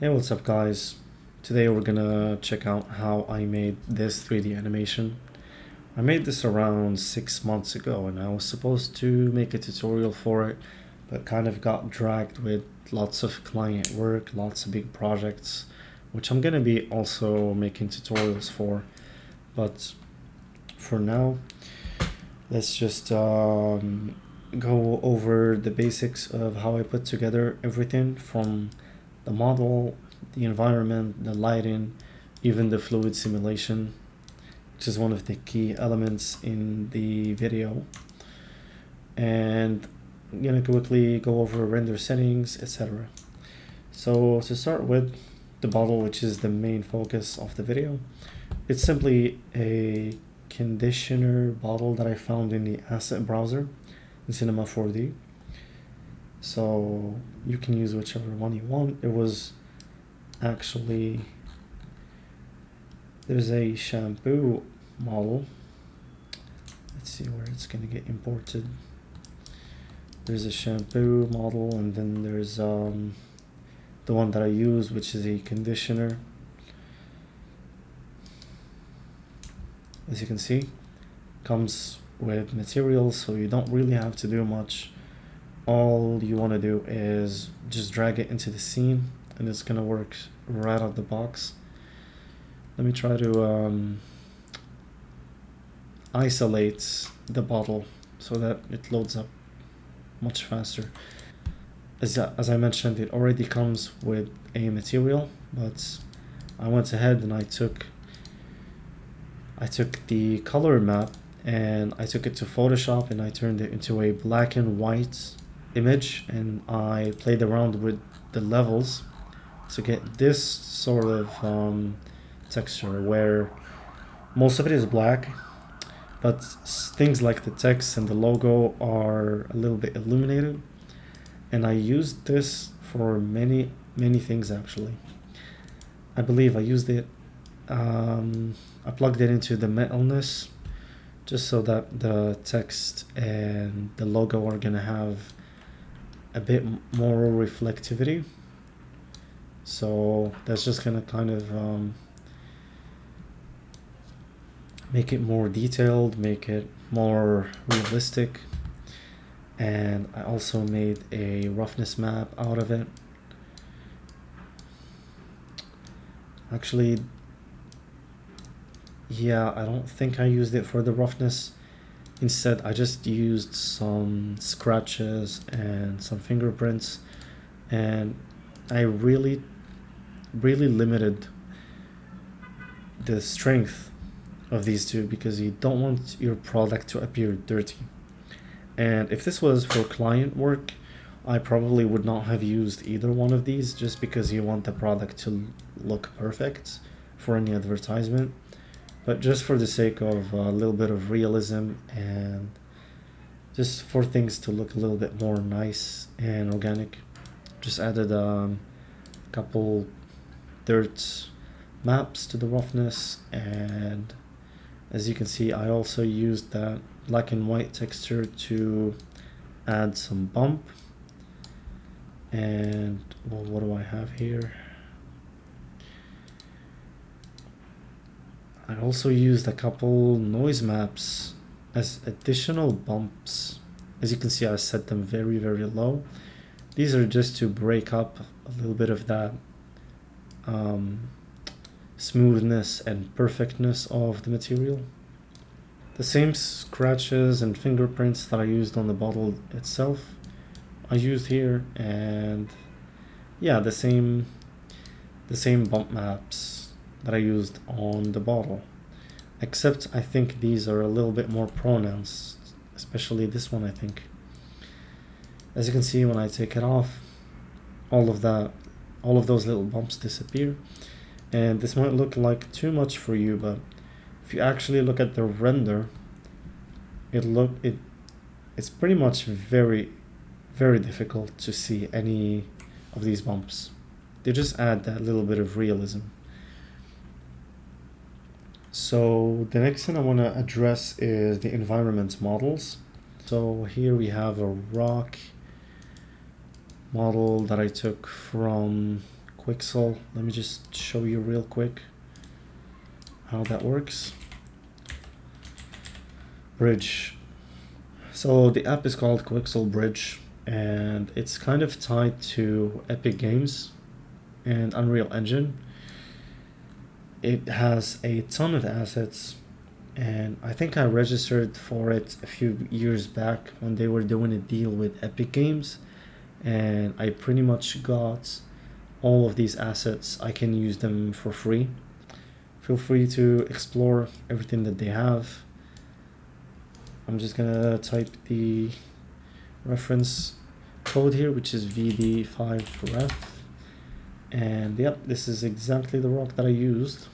Hey, what's up guys? Today we're gonna check out how I made this 3D animation. I made this around 6 months ago and I was supposed to make a tutorial for it, but kind of got dragged with lots of client work, lots of big projects, which I'm gonna be also making tutorials for. But for now, let's just go over the basics of how I put together everything from the model, the environment, the lighting, even the fluid simulation, which is one of the key elements in the video. And I'm gonna quickly go over render settings, etc. So to start with, the bottle, which is the main focus of the video, it's simply a conditioner bottle that I found in the asset browser in Cinema 4D. So you can use whichever one you want. It was actually, there's a shampoo model. Let's see where it's gonna get imported. There's a shampoo model, and then there's the one that I use, which is a conditioner. As you can see, comes with materials, so you don't really have to do much. All you want to do is just drag it into the scene and it's gonna work right out the box. Let me try to isolate the bottle so that it loads up much faster. As I mentioned, it already comes with a material, but I went ahead and I took the color map and I took it to Photoshop and I turned it into a black and white image, and I played around with the levels to get this sort of texture where most of it is black, but things like the text and the logo are a little bit illuminated. And I used this for many things actually. I believe I used it, I plugged it into the metalness just so that the text and the logo are gonna have a bit more reflectivity. So that's just gonna kind of make it more detailed, make it more realistic. And I also made a roughness map out of it. Actually, yeah, I don't think I used it for the roughness. Instead, I just used some scratches and some fingerprints, and I really limited the strength of these two because you don't want your product to appear dirty. And if this was for client work, I probably would not have used either one of these just because you want the product to look perfect for any advertisement. But just for the sake of a little bit of realism and just for things to look a little bit more nice and organic, just added a couple dirt maps to the roughness. And as you can see, I also used that black and white texture to add some bump. And well, what do I have here? I also used a couple noise maps as additional bumps. As you can see, I set them very low. These are just to break up a little bit of that smoothness and perfectness of the material. The same scratches and fingerprints that I used on the bottle itself, I used here, and yeah, the same bump maps that I used on the bottle, except I think these are a little bit more pronounced, especially this one. I think, as you can see, when I take it off, all of those little bumps disappear. And this might look like too much for you, but if you actually look at the render, it's pretty much very difficult to see any of these bumps. They just add that little bit of realism. So the next thing I want to address is the environment models. So here we have a rock model that I took from Quixel. Let me just show you real quick how that works. Bridge. So the app is called Quixel Bridge, and it's kind of tied to Epic Games and Unreal Engine. It has a ton of assets, and I think I registered for it a few years back when they were doing a deal with Epic Games, and I pretty much got all of these assets. I can use them for free. Feel free to explore everything that they have. I'm just gonna type the reference code here, which is VD5ref, and yep, this is exactly the rock that I used.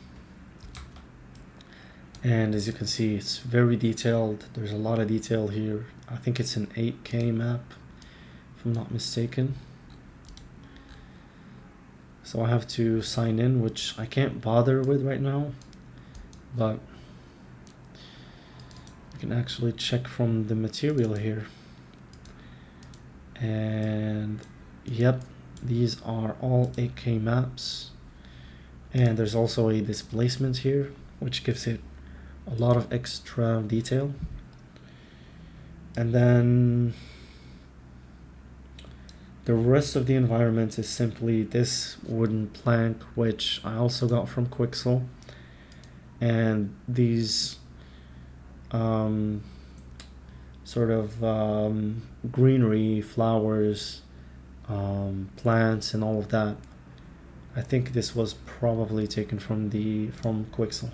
And as you can see, it's very detailed. There's a lot of detail here. I think it's an 8K map, if I'm not mistaken. So I have to sign in, which I can't bother with right now, but you can actually check from the material here. And yep, these are all 8K maps. And there's also a displacement here, which gives it a lot of extra detail. And then the rest of the environment is simply this wooden plank, which I also got from Quixel. And these sort of greenery, flowers, plants, and all of that. I think this was probably taken from Quixel.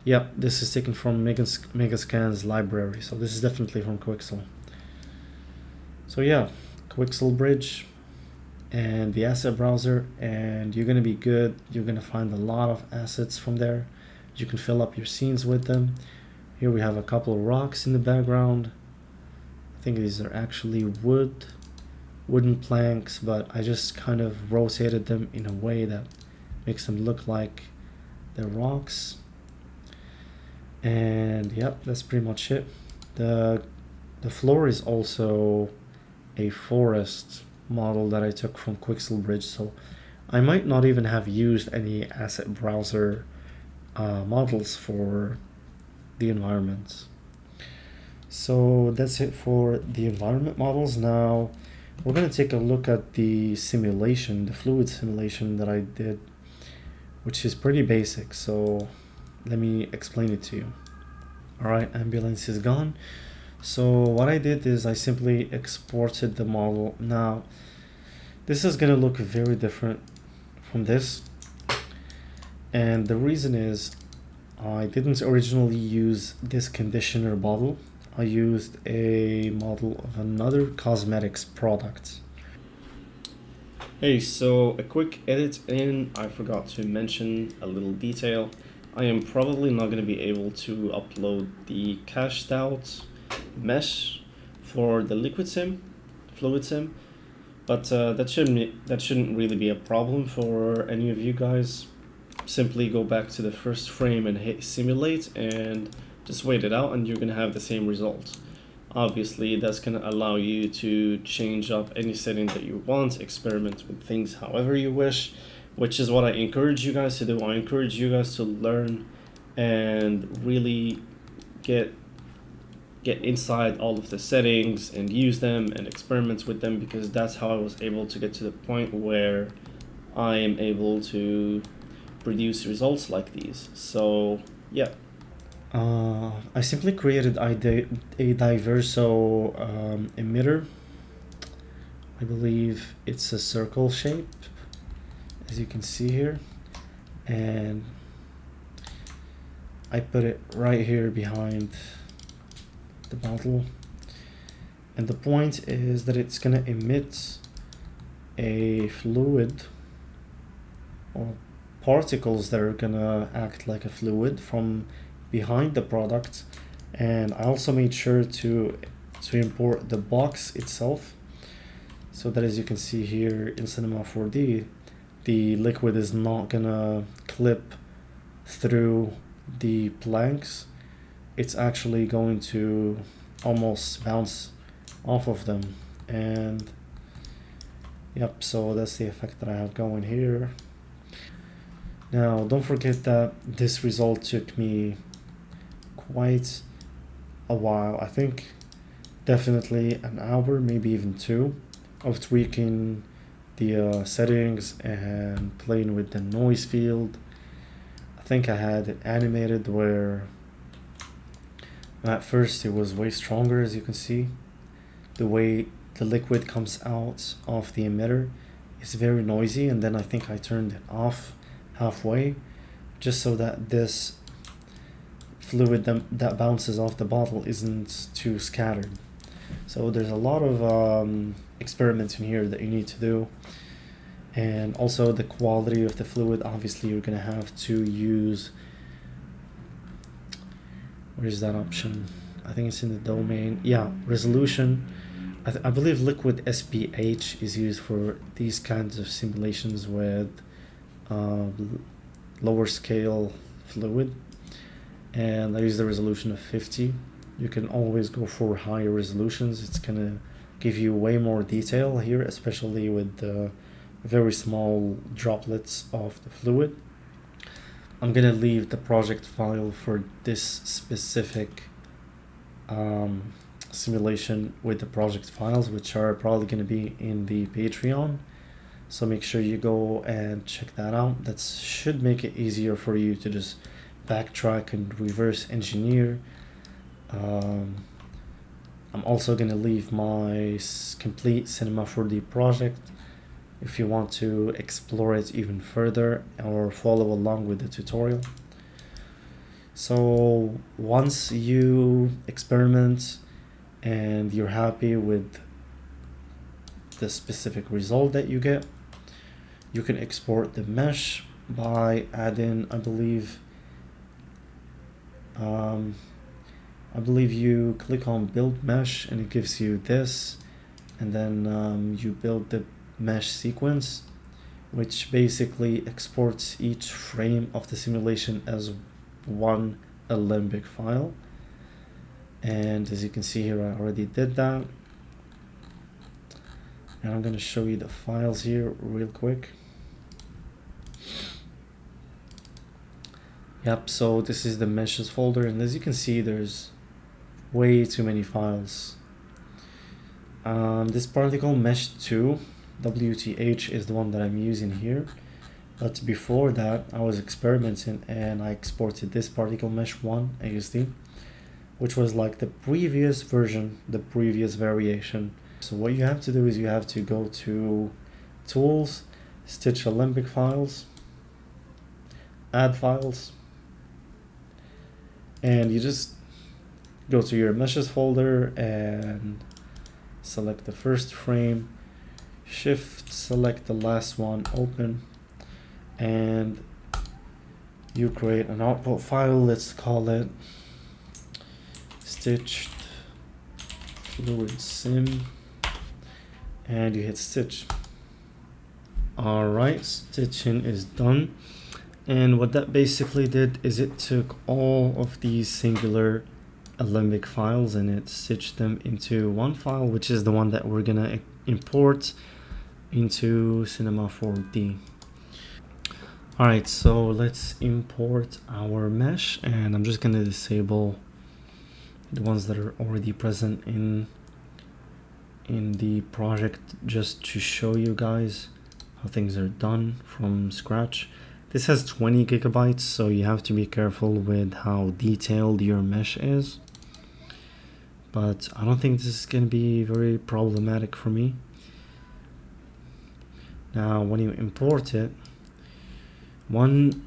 Yep, this is taken from Megascan's library, so this is definitely from Quixel. So yeah, Quixel Bridge and the asset browser, and you're gonna be good. You're gonna find a lot of assets from there. You can fill up your scenes with them. Here we have a couple of rocks in the background. I think these are actually wooden planks, but I just kind of rotated them in a way that makes them look like they're rocks. And yep, that's pretty much it. The floor is also a forest model that I took from Quixel Bridge, so I might not even have used any asset browser models for the environment. So that's it for the environment models. Now we're going to take a look at the simulation, the fluid simulation that I did, which is pretty basic. So let me explain it to you. All right, ambulance is gone. So what I did is I simply exported the model. Now this is going to look very different from this, and the reason is I didn't originally use this conditioner model. I used a model of another cosmetics product. Hey, so a quick edit in. I forgot to mention a little detail. I am probably not going to be able to upload the cached out mesh for the fluid sim, but that shouldn't really be a problem for any of you guys. Simply go back to the first frame and hit simulate and just wait it out, and you're going to have the same result. Obviously, that's going to allow you to change up any setting that you want, experiment with things however you wish, which is what I encourage you guys to do. I encourage you guys to learn and really get inside all of the settings and use them and experiment with them, because that's how I was able to get to the point where I am able to produce results like these. So yeah. I simply created a diverso emitter. I believe it's a circle shape, as you can see here, and I put it right here behind the model, and the point is that it's gonna emit a fluid or particles that are gonna act like a fluid from behind the product. And I also made sure to import the box itself, so that as you can see here in Cinema 4D, the liquid is not gonna clip through the planks. It's actually going to almost bounce off of them. And Yep, so that's the effect that I have going here. Now, don't forget that this result took me quite a while. I think definitely an hour, maybe even two, of tweaking the settings and playing with the noise field. I think I had it animated where at first it was way stronger, as you can see. The way the liquid comes out of the emitter is very noisy, and then I think I turned it off halfway just so that this fluid that bounces off the bottle isn't too scattered. So there's a lot of experiments in here that you need to do, and also the quality of the fluid. Obviously you're gonna have to use, where's that option? I think it's in the domain. Yeah, resolution. I believe liquid SPH is used for these kinds of simulations with lower scale fluid, and I use the resolution of 50. You can always go for higher resolutions. It's gonna give you way more detail here, especially with the very small droplets of the fluid. I'm gonna leave the project file for this specific simulation with the project files, which are probably going to be in the Patreon, so make sure you go and check that out. That should make it easier for you to just backtrack and reverse engineer. I'm also going to leave my complete Cinema 4D project if you want to explore it even further or follow along with the tutorial. So once you experiment and you're happy with the specific result that you get, you can export the mesh by adding, I believe you click on build mesh and it gives you this, and then you build the mesh sequence, which basically exports each frame of the simulation as one Alembic file. And as you can see here, I already did that, and I'm going to show you the files here real quick. Yep, so this is the meshes folder, and as you can see, there's way too many files. This particle mesh 2 WTH is the one that I'm using here, but before that I was experimenting and I exported this particle mesh 1 ASD, which was like the previous version, the previous variation. So what you have to do is you have to go to Tools, Stitch Alembic Files, Add Files, and you just go to your meshes folder and select the first frame, shift select the last one, open, and you create an output file. Let's call it stitched fluid sim, and you hit stitch. Alright, stitching is done, and what that basically did is it took all of these singular Alembic files and it stitched them into one file, which is the one that we're gonna import into Cinema 4D. Alright, so let's import our mesh, and I'm just gonna disable the ones that are already present in the project just to show you guys how things are done from scratch. This has 20 gigabytes, so you have to be careful with how detailed your mesh is, but I don't think this is going to be very problematic for me. Now when you import it, one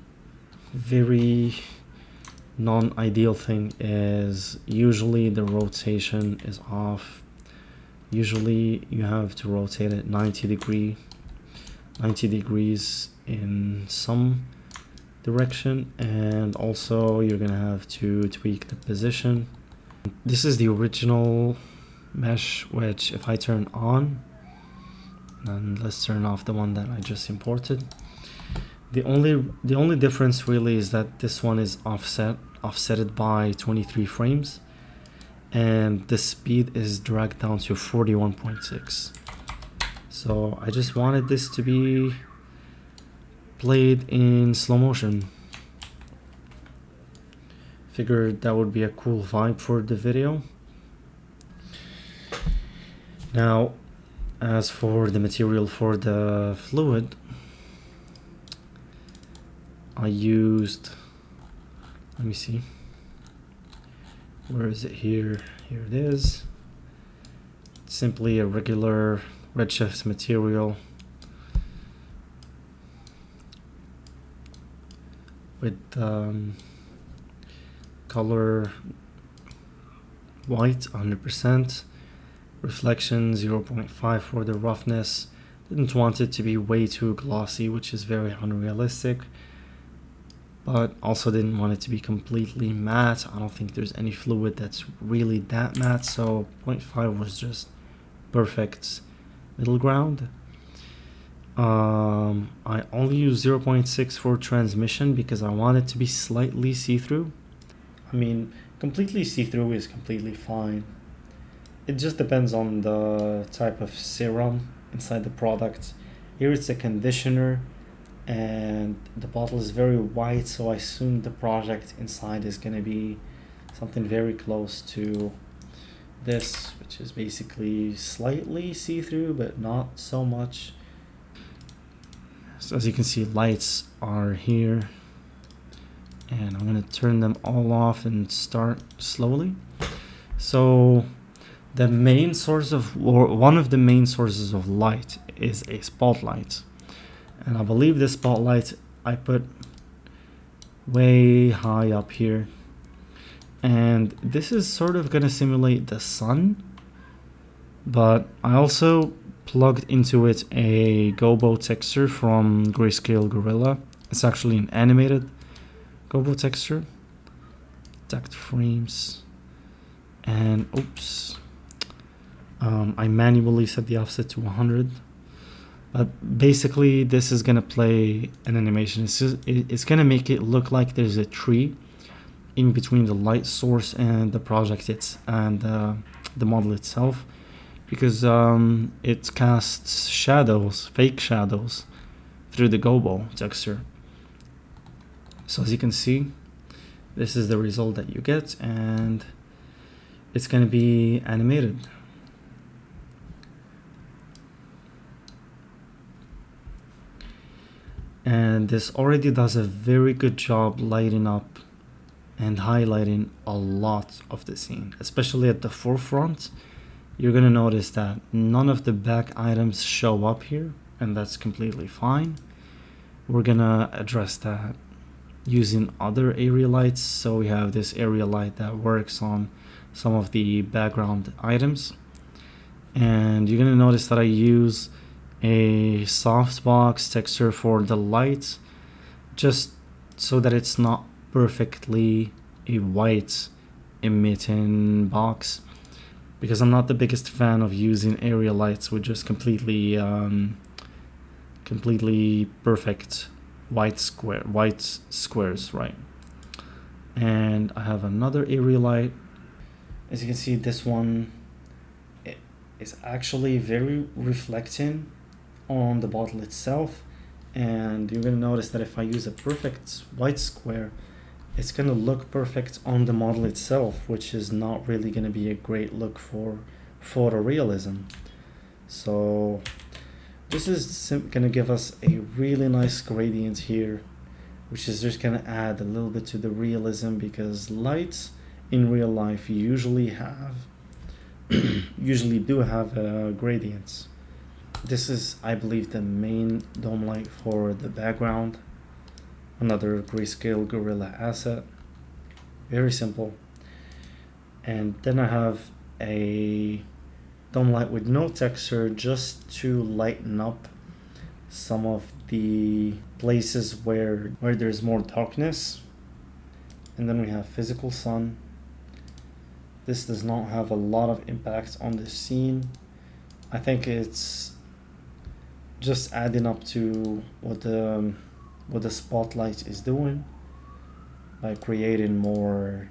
very non-ideal thing is usually the rotation is off. Usually you have to rotate it 90 degrees in some direction, and also you're gonna have to tweak the position. This is the original mesh, which if I turn on, and let's turn off the one that I just imported, the only difference really is that this one is offsetted by 23 frames, and the speed is dragged down to 41.6. So I just wanted this to be played in slow motion. Figured that would be a cool vibe for the video. Now, as for the material for the fluid, I used, let me see, where is it here? Here it is. Simply a regular Redshift material with color white 100%, reflection 0.5 for the roughness. Didn't want it to be way too glossy, which is very unrealistic, but also didn't want it to be completely matte. I don't think there's any fluid that's really that matte, so 0.5 was just perfect middle ground. I only use 0.6 for transmission because I want it to be slightly see-through. I mean, completely see-through is completely fine. It just depends on the type of serum inside the product. Here it's a conditioner and the bottle is very white, so I assume the product inside is going to be something very close to this, which is basically slightly see-through but not so much. So as you can see, lights are here, and I'm going to turn them all off and start slowly. So the main source of, or one of the main sources of light is a spotlight, and I believe this spotlight I put way high up here, and this is sort of going to simulate the sun, but I also plugged into it a gobo texture from Grayscale Gorilla. It's actually an animated gobo texture. Stacked frames, and oops, I manually set the offset to 100. But basically, this is gonna play an animation. It's gonna make it look like there's a tree in between the light source and the project and the model itself, because it casts shadows, fake shadows, through the gobo texture. So as you can see, this is the result that you get, and it's going to be animated. And this already does a very good job lighting up and highlighting a lot of the scene, especially at the forefront. You're going to notice that none of the back items show up here, and that's completely fine. We're going to address that using other area lights. So we have this area light that works on some of the background items, and you're going to notice that I use a softbox texture for the light, just so that it's not perfectly a white emitting box, because I'm not the biggest fan of using area lights with just completely perfect white squares, right? And I have another area light. As you can see, this one is actually very reflecting on the bottle itself, and you're going to notice that if I use a perfect white square, it's going to look perfect on the model itself, which is not really going to be a great look for photorealism. So this is going to give us a really nice gradient here, which is just going to add a little bit to the realism, because lights in real life usually do have gradients. This is, I believe, the main dome light for the background. Another Grayscale Gorilla asset. Very simple. And then I have a dome light with no texture, just to lighten up some of the places where there's more darkness. And then we have physical sun. This does not have a lot of impact on the scene. I think it's just adding up to what the spotlight is doing by creating more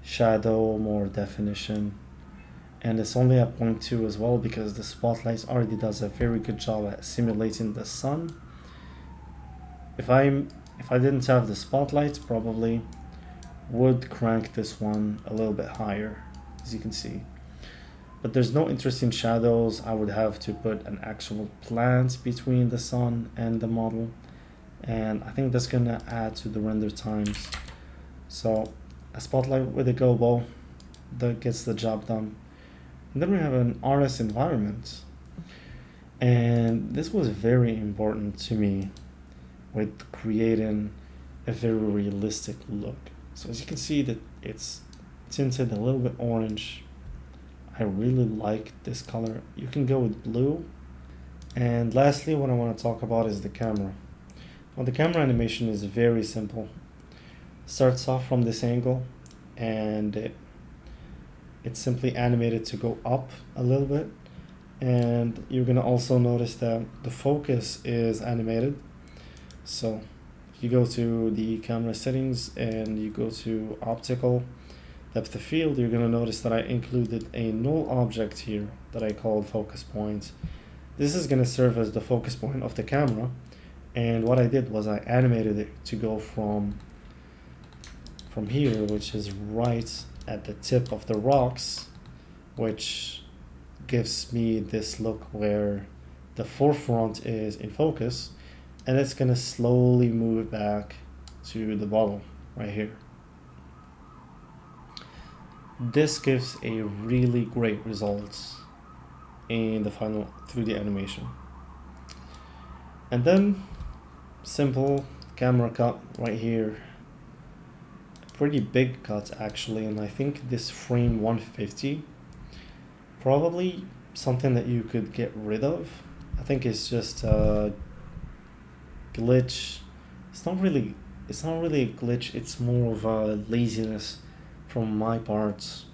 shadow, more definition, and it's only at 0.2 as well because the spotlight already does a very good job at simulating the sun. If I didn't have the spotlight, probably would crank this one a little bit higher, as you can see. But there's no interesting shadows. I would have to put an actual plant between the sun and the model, and I think that's gonna add to the render times. So a spotlight with a gobo that gets the job done. And then we have an artist environment, and this was very important to me with creating a very realistic look. So as you can see that it's tinted a little bit orange. I really like this color. You can go with blue. And lastly, what I want to talk about is the camera. Well, the camera animation is very simple. Starts off from this angle, and it's simply animated to go up a little bit. And you're gonna also notice that the focus is animated. So you go to the camera settings and you go to optical depth of field, you're gonna notice that I included a null object here that I called focus point. This is gonna serve as the focus point of the camera, and what I did was I animated it to go from here, which is right at the tip of the rocks, which gives me this look where the forefront is in focus, and it's gonna slowly move back to the bottle right here. This gives a really great result in the final 3D animation. And then simple camera cut right here. Pretty big cut actually, and I think this frame 150 probably something that you could get rid of. I think it's just a glitch. It's not really a glitch, it's more of a laziness from my part.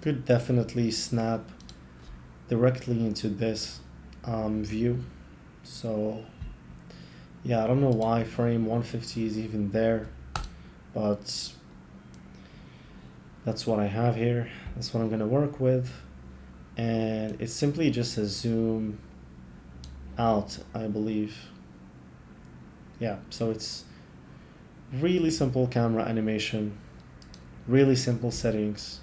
Could definitely snap directly into this view. So yeah, I don't know why frame 150 is even there, but that's what I have here. That's what I'm gonna work with, and it's simply just a zoom out, I believe. Yeah, so it's really simple camera animation, really simple settings.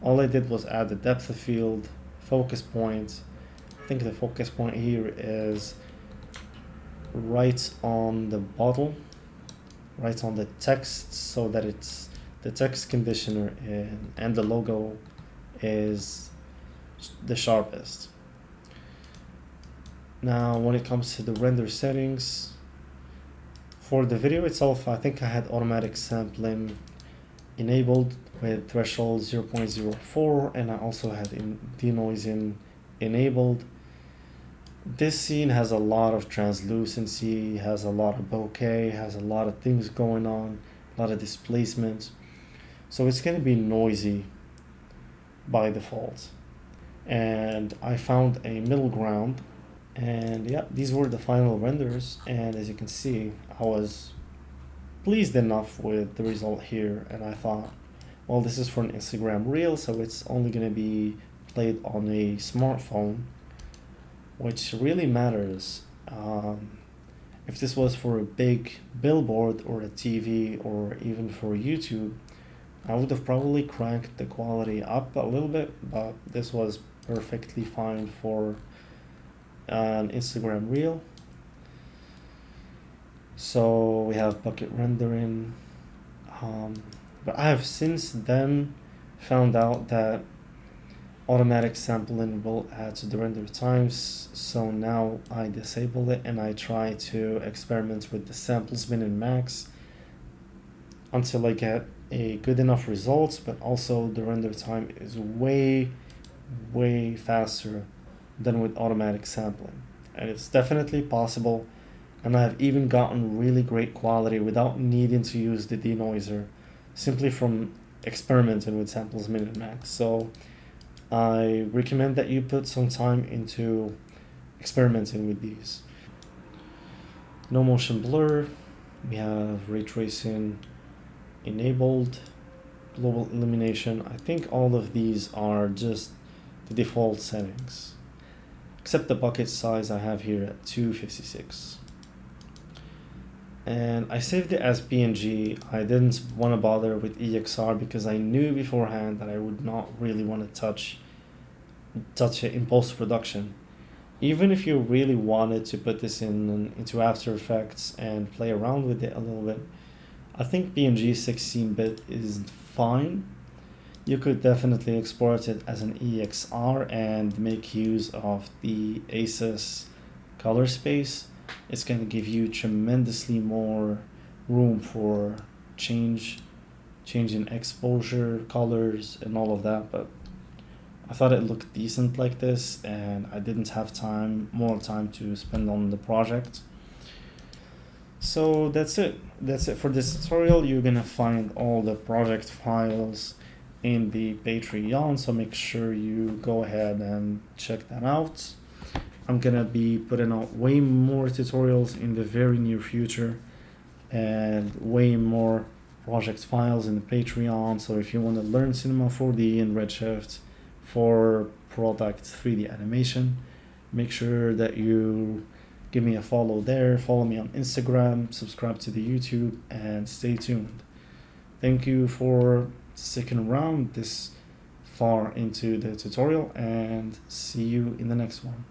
All I did was add the depth of field, focus point. I think the focus point here is right on the bottle, right on the text, so that it's the text conditioner and the logo is the sharpest. Now when it comes to the render settings, for the video itself, I think I had automatic sampling enabled with threshold 0.04, and I also had denoising enabled. This scene has a lot of translucency, has a lot of bokeh, has a lot of things going on, a lot of displacement. So it's going to be noisy by default. And I found a middle ground, and yeah, these were the final renders, and as you can see, I was pleased enough with the result here, and I thought, well, this is for an Instagram reel, so it's only going to be played on a smartphone, which really matters. If this was for a big billboard or a TV or even for YouTube, I would have probably cranked the quality up a little bit, but this was perfectly fine for an Instagram reel. So we have bucket rendering, but I have since then found out that automatic sampling will add to the render times, so now I disable it and I try to experiment with the samples min and max until I get a good enough results, but also the render time is way faster than with automatic sampling, and it's definitely possible, and I have even gotten really great quality without needing to use the denoiser, simply from experimenting with samples min and max. So I recommend that you put some time into experimenting with these. No motion blur, we have ray tracing enabled, global illumination. I think all of these are just the default settings, except the bucket size I have here at 256. And I saved it as PNG. I didn't want to bother with EXR because I knew beforehand that I would not really want to touch it in post-production. Even if you really wanted to put this into After Effects and play around with it a little bit, I think PNG 16-bit is fine. You could definitely export it as an EXR and make use of the ACES color space. It's going to give you tremendously more room for change in exposure, colors, and all of that. But I thought it looked decent like this, and I didn't have more time to spend on the project. So that's it. That's it for this tutorial. You're gonna find all the project files in the Patreon, so make sure you go ahead and check that out. I'm gonna be putting out way more tutorials in the very near future and way more project files in the Patreon. So if you want to learn Cinema 4D and Redshift for product 3D animation, make sure that you give me a follow there, follow me on Instagram, subscribe to the YouTube, and stay tuned. Thank you for sticking around this far into the tutorial, and see you in the next one.